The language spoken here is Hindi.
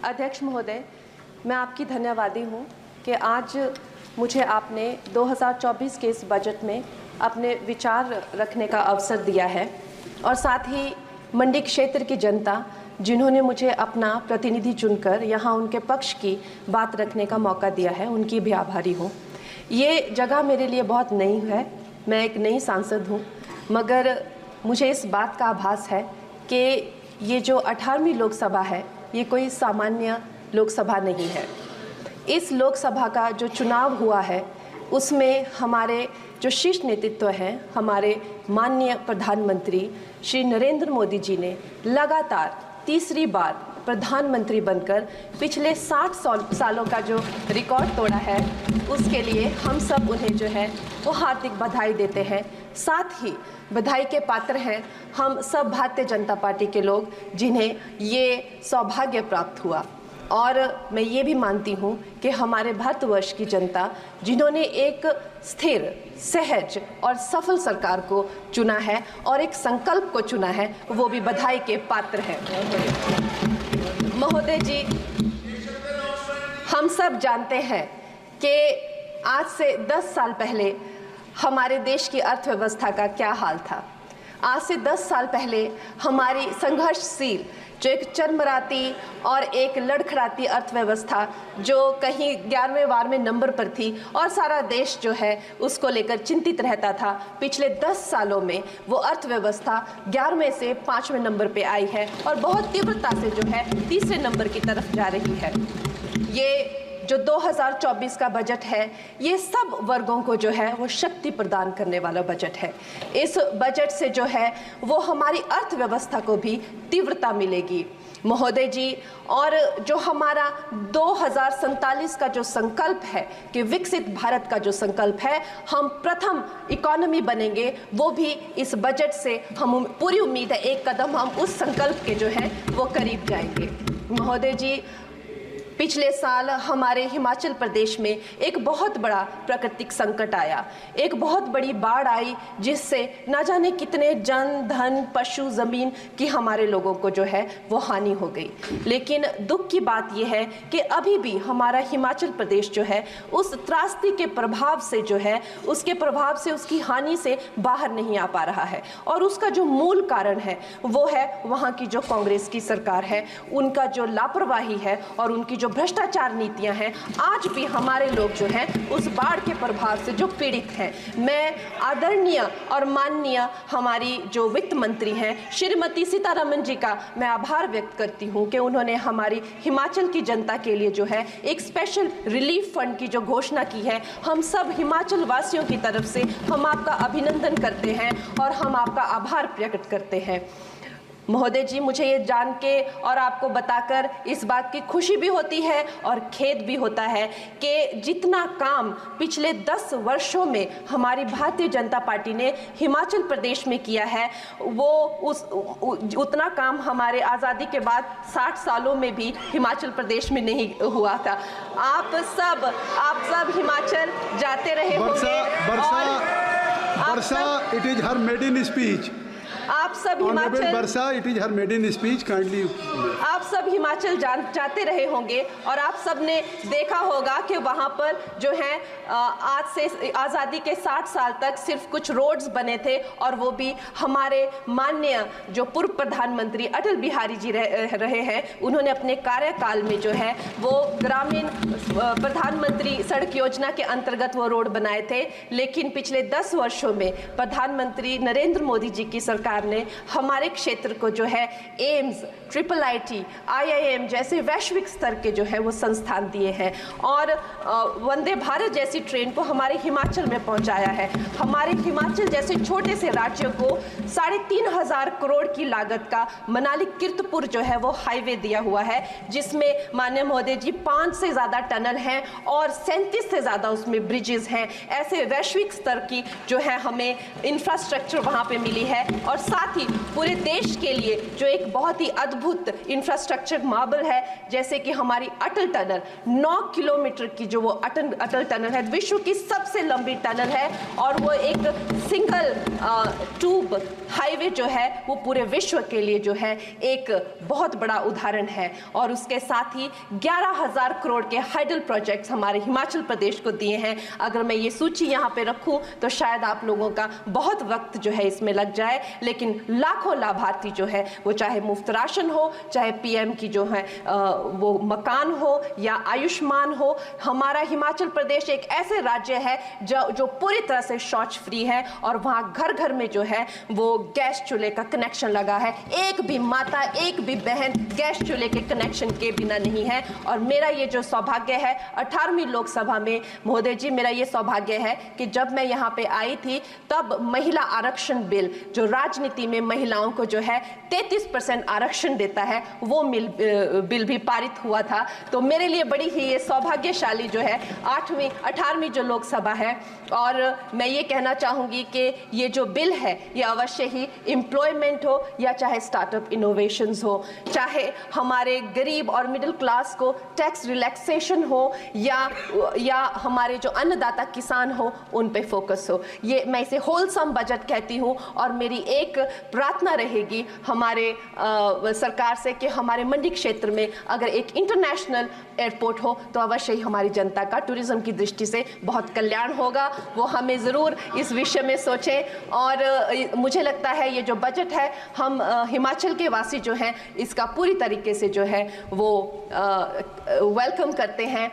अध्यक्ष महोदय, मैं आपकी धन्यवादी हूँ कि आज मुझे आपने 2024 के इस बजट में अपने विचार रखने का अवसर दिया है और साथ ही मंडी क्षेत्र की जनता जिन्होंने मुझे अपना प्रतिनिधि चुनकर यहाँ उनके पक्ष की बात रखने का मौका दिया है, उनकी भी आभारी हूँ। ये जगह मेरे लिए बहुत नई है, मैं एक नई सांसद हूँ, मगर मुझे इस बात का आभास है कि ये जो 18वीं लोकसभा है ये कोई सामान्य लोकसभा नहीं है। इस लोकसभा का जो चुनाव हुआ है उसमें हमारे जो शीर्ष नेतृत्व हैं, हमारे माननीय प्रधानमंत्री श्री नरेंद्र मोदी जी ने लगातार तीसरी बार प्रधानमंत्री बनकर पिछले 60 सालों का जो रिकॉर्ड तोड़ा है, उसके लिए हम सब उन्हें जो है वो हार्दिक बधाई देते हैं। साथ ही बधाई के पात्र हैं हम सब भारतीय जनता पार्टी के लोग जिन्हें ये सौभाग्य प्राप्त हुआ। और मैं ये भी मानती हूँ कि हमारे भारतवर्ष की जनता जिन्होंने एक स्थिर, सहज और सफल सरकार को चुना है और एक संकल्प को चुना है, वो भी बधाई के पात्र हैं। महोदय जी, हम सब जानते हैं कि आज से 10 साल पहले हमारे देश की अर्थव्यवस्था का क्या हाल था। आज से 10 साल पहले हमारी संघर्षशील जो एक चरमराती और एक लड़खड़ाती अर्थव्यवस्था जो कहीं 11वें-12वें नंबर पर थी और सारा देश जो है उसको लेकर चिंतित रहता था, पिछले 10 सालों में वो अर्थव्यवस्था 11वें से 5वें नंबर पे आई है और बहुत तीव्रता से जो है तीसरे नंबर की तरफ जा रही है। ये जो 2024 का बजट है ये सब वर्गों को जो है वो शक्ति प्रदान करने वाला बजट है। इस बजट से जो है वो हमारी अर्थव्यवस्था को भी तीव्रता मिलेगी महोदय जी। और जो हमारा 2047 का जो संकल्प है कि विकसित भारत का जो संकल्प है, हम प्रथम इकोनॉमी बनेंगे, वो भी इस बजट से हम पूरी उम्मीद है एक कदम हम उस संकल्प के जो है वो करीब जाएंगे। महोदय जी, पिछले साल हमारे हिमाचल प्रदेश में एक बहुत बड़ा प्राकृतिक संकट आया, एक बहुत बड़ी बाढ़ आई जिससे ना जाने कितने जन, धन, पशु, ज़मीन की हमारे लोगों को जो है वो हानि हो गई। लेकिन दुख की बात यह है कि अभी भी हमारा हिमाचल प्रदेश जो है उस त्रासदी के प्रभाव से जो है उसके प्रभाव से उसकी हानि से बाहर नहीं आ पा रहा है। और उसका जो मूल कारण है वो है वहाँ की जो कांग्रेस की सरकार है, उनका जो लापरवाही है और उनकी जो भ्रष्टाचार नीतियां हैं। आज भी हमारे लोग जो हैं उस बाढ़ के प्रभाव से जो पीड़ित हैं। मैं आदरणीय और माननीय हमारी जो वित्त मंत्री हैं श्रीमती सीतारमण जी का मैं आभार व्यक्त करती हूं कि उन्होंने हमारी हिमाचल की जनता के लिए जो है एक स्पेशल रिलीफ फंड की जो घोषणा की है। हम सब हिमाचल वासियों की तरफ से हम आपका अभिनंदन करते हैं और हम आपका आभार प्रकट करते हैं। महोदय जी, मुझे ये जान के और आपको बताकर इस बात की खुशी भी होती है और खेद भी होता है कि जितना काम पिछले 10 वर्षों में हमारी भारतीय जनता पार्टी ने हिमाचल प्रदेश में किया है वो उतना काम हमारे आज़ादी के बाद 60 सालों में भी हिमाचल प्रदेश में नहीं हुआ था। आप सब हिमाचल जाते रहे होंगे। वर्षा, it is her maiden speech. आप सब हिमाचल वर्षा, it is her maiden speech, kindly. आप सब हिमाचल जाते रहे होंगे और आप सब ने देखा होगा कि वहाँ पर जो है आज से आज़ादी के 60 साल तक सिर्फ कुछ रोड्स बने थे और वो भी हमारे माननीय जो पूर्व प्रधानमंत्री अटल बिहारी जी रहे हैं, उन्होंने अपने कार्यकाल में जो है वो ग्रामीण प्रधानमंत्री सड़क योजना के अंतर्गत वो रोड बनाए थे। लेकिन पिछले 10 वर्षों में प्रधानमंत्री नरेंद्र मोदी जी की सरकार ने हमारे क्षेत्र को जो है एम्स, IIIT, IIM जैसे वैश्विक स्तर के जो है वो संस्थान दिए हैं और वंदे भारत जैसी ट्रेन को हमारे हिमाचल में पहुंचाया है। हमारे हिमाचल जैसे छोटे से राज्य को 3,500 करोड़ की लागत का मनाली कीर्तपुर जो है वो हाईवे दिया हुआ है, जिसमें माननीय महोदय जी 5 से ज़्यादा टनल हैं और 37 से ज़्यादा उसमें ब्रिजेस हैं। ऐसे वैश्विक स्तर की जो है हमें इंफ्रास्ट्रक्चर वहाँ पे मिली है और साथ साथ ही पूरे देश के लिए जो एक बहुत ही अद्भुत इंफ्रास्ट्रक्चर मार्बल है, जैसे कि हमारी अटल टनल 9 किलोमीटर की जो वो अटल टनल है, विश्व की सबसे लंबी टनल है और वो एक सिंगल ट्यूब हाईवे जो है वो पूरे विश्व के लिए जो है एक बहुत बड़ा उदाहरण है। और उसके साथ ही 11,000 करोड़ के हाइडल प्रोजेक्ट्स हमारे हिमाचल प्रदेश को दिए हैं। अगर मैं ये सूची यहाँ पे रखूँ तो शायद आप लोगों का बहुत वक्त जो है इसमें लग जाए, लेकिन लाखों लाभार्थी जो है वो चाहे मुफ्त राशन हो, चाहे पीएम की जो है वो मकान हो या आयुष्मान हो। हमारा हिमाचल प्रदेश एक ऐसे राज्य है जो पूरी तरह से शौच फ्री है और वहाँ घर घर में जो है वो गैस चूल्हे का कनेक्शन लगा है। एक भी माता, एक भी बहन गैस चूल्हे के कनेक्शन के बिना नहीं है। और मेरा ये जो सौभाग्य है 18वीं लोकसभा में, महोदय जी, मेरा ये सौभाग्य है कि जब मैं यहाँ पे आई थी तब महिला आरक्षण बिल जो राजनीति में महिलाओं को जो है 33% आरक्षण देता है, वो बिल भी पारित हुआ था। तो मेरे लिए बड़ी ही ये सौभाग्यशाली जो है 18वीं जो लोकसभा है। और मैं ये कहना चाहूँगी कि ये जो बिल है ये अवश्य ही एम्प्लॉयमेंट हो या चाहे स्टार्टअप इनोवेशंस हो, चाहे हमारे गरीब और मिडिल क्लास को टैक्स रिलैक्सेशन हो या हमारे जो अन्नदाता किसान हो उन पे फोकस हो। ये मैं इसे होलसम बजट कहती हूँ। और मेरी एक प्रार्थना रहेगी हमारे सरकार से कि हमारे मंडी क्षेत्र में अगर एक इंटरनेशनल एयरपोर्ट हो तो अवश्य ही हमारी जनता का टूरिज्म की दृष्टि से बहुत कल्याण होगा। वो हमें ज़रूर इस विषय में सोचें। और मुझे लगता है ये जो बजट है हम हिमाचल के वासी जो हैं इसका पूरी तरीके से जो है वो वेलकम करते हैं।